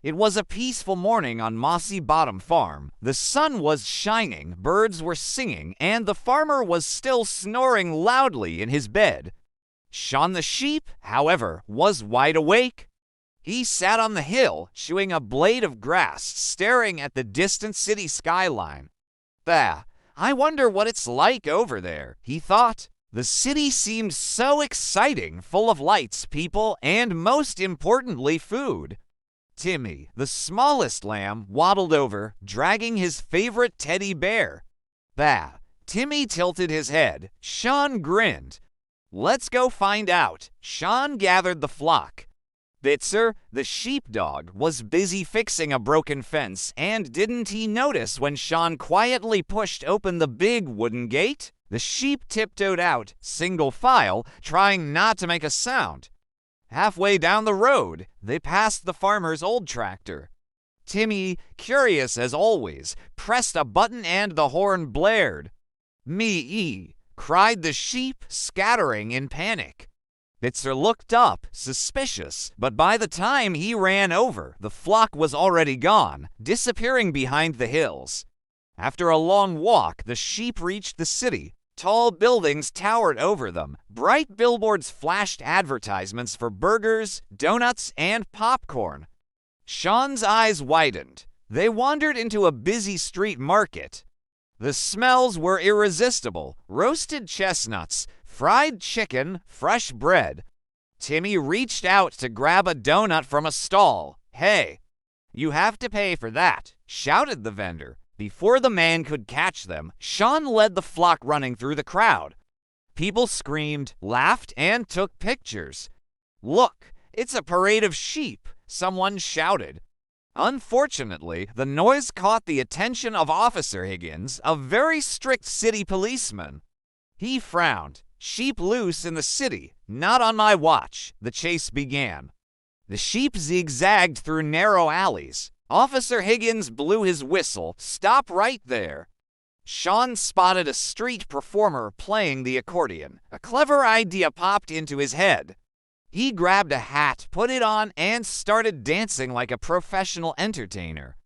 It was a peaceful morning on Mossy Bottom Farm. The sun was shining, birds were singing, and the farmer was still snoring loudly in his bed. Shaun the sheep, however, was wide awake. He sat on the hill, chewing a blade of grass, staring at the distant city skyline. "Bah, I wonder what it's like over there," he thought. The city seemed so exciting, full of lights, people, and most importantly, food. Timmy, the smallest lamb, waddled over, dragging his favorite teddy bear. "Bah." Timmy tilted his head. Shaun grinned. "Let's go find out." Shaun gathered the flock. Bitzer, the sheepdog, was busy fixing a broken fence, and didn't he notice when Shaun quietly pushed open the big wooden gate? The sheep tiptoed out, single file, trying not to make a sound. Halfway down the road, they passed the farmer's old tractor. Timmy, curious as always, pressed a button and the horn blared. "Me-ee," cried the sheep, scattering in panic. Bitzer looked up, suspicious, but by the time he ran over, the flock was already gone, disappearing behind the hills. After a long walk, the sheep reached the city. Tall buildings towered over them. Bright billboards flashed advertisements for burgers, donuts, and popcorn. Shaun's eyes widened. They wandered into a busy street market. The smells were irresistible. Roasted chestnuts, fried chicken, fresh bread. Timmy reached out to grab a donut from a stall. "Hey, you have to pay for that," shouted the vendor. Before the man could catch them, Shaun led the flock running through the crowd. People screamed, laughed, and took pictures. "Look, it's a parade of sheep," someone shouted. Unfortunately, the noise caught the attention of Officer Higgins, a very strict city policeman. He frowned. "Sheep loose in the city. Not on my watch." The chase began. The sheep zigzagged through narrow alleys. Officer Higgins blew his whistle. "Stop right there." Shaun spotted a street performer playing the accordion. A clever idea popped into his head. He grabbed a hat, put it on, and started dancing like a professional entertainer.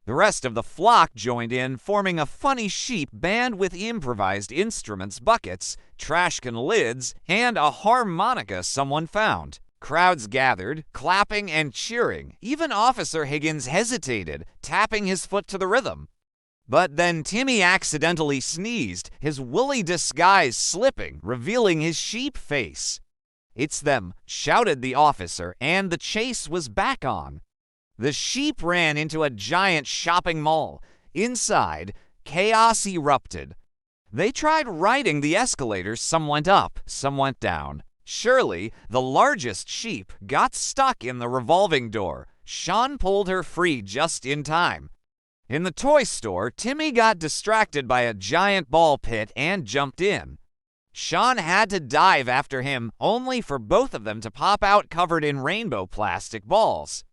The rest of the flock joined in, forming a funny sheep band with improvised instruments, buckets, trash can lids, and a harmonica someone found. Crowds gathered, clapping and cheering. Even Officer Higgins hesitated, tapping his foot to the rhythm. But then Timmy accidentally sneezed, his woolly disguise slipping, revealing his sheep face. "It's them," shouted the officer, and the chase was back on. The sheep ran into a giant shopping mall. Inside, chaos erupted. They tried riding the escalators. Some went up, some went down. Shirley, the largest sheep, got stuck in the revolving door. Shaun pulled her free just in time. In the toy store, Timmy got distracted by a giant ball pit and jumped in. Shaun had to dive after him, only for both of them to pop out covered in rainbow plastic balls.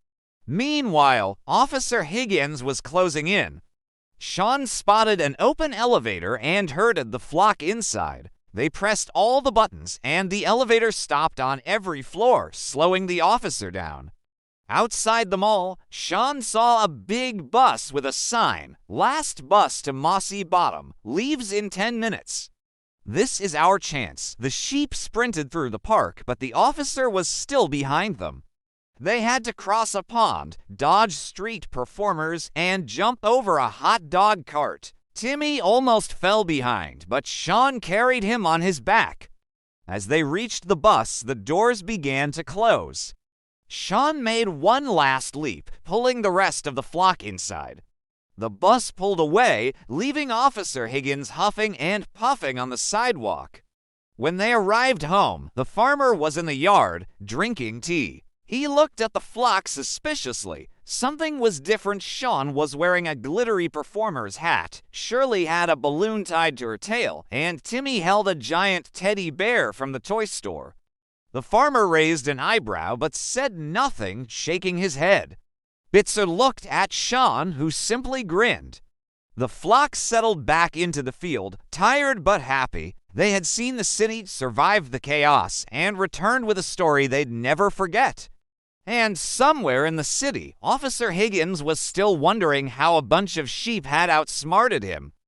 Meanwhile, Officer Higgins was closing in. Shaun spotted an open elevator and herded the flock inside. They pressed all the buttons, and the elevator stopped on every floor, slowing the officer down. Outside the mall, Shaun saw a big bus with a sign, "Last bus to Mossy Bottom, leaves in 10 minutes. "This is our chance." The sheep sprinted through the park, but the officer was still behind them. They had to cross a pond, dodge street performers, and jump over a hot dog cart. Timmy almost fell behind, but Shaun carried him on his back. As they reached the bus, the doors began to close. Shaun made one last leap, pulling the rest of the flock inside. The bus pulled away, leaving Officer Higgins huffing and puffing on the sidewalk. When they arrived home, the farmer was in the yard, drinking tea. He looked at the flock suspiciously. Something was different. Shaun was wearing a glittery performer's hat. Shirley had a balloon tied to her tail, and Timmy held a giant teddy bear from the toy store. The farmer raised an eyebrow but said nothing, shaking his head. Bitzer looked at Shaun, who simply grinned. The flock settled back into the field, tired but happy. They had seen the city, survived the chaos, and returned with a story they'd never forget. And somewhere in the city, Officer Higgins was still wondering how a bunch of sheep had outsmarted him.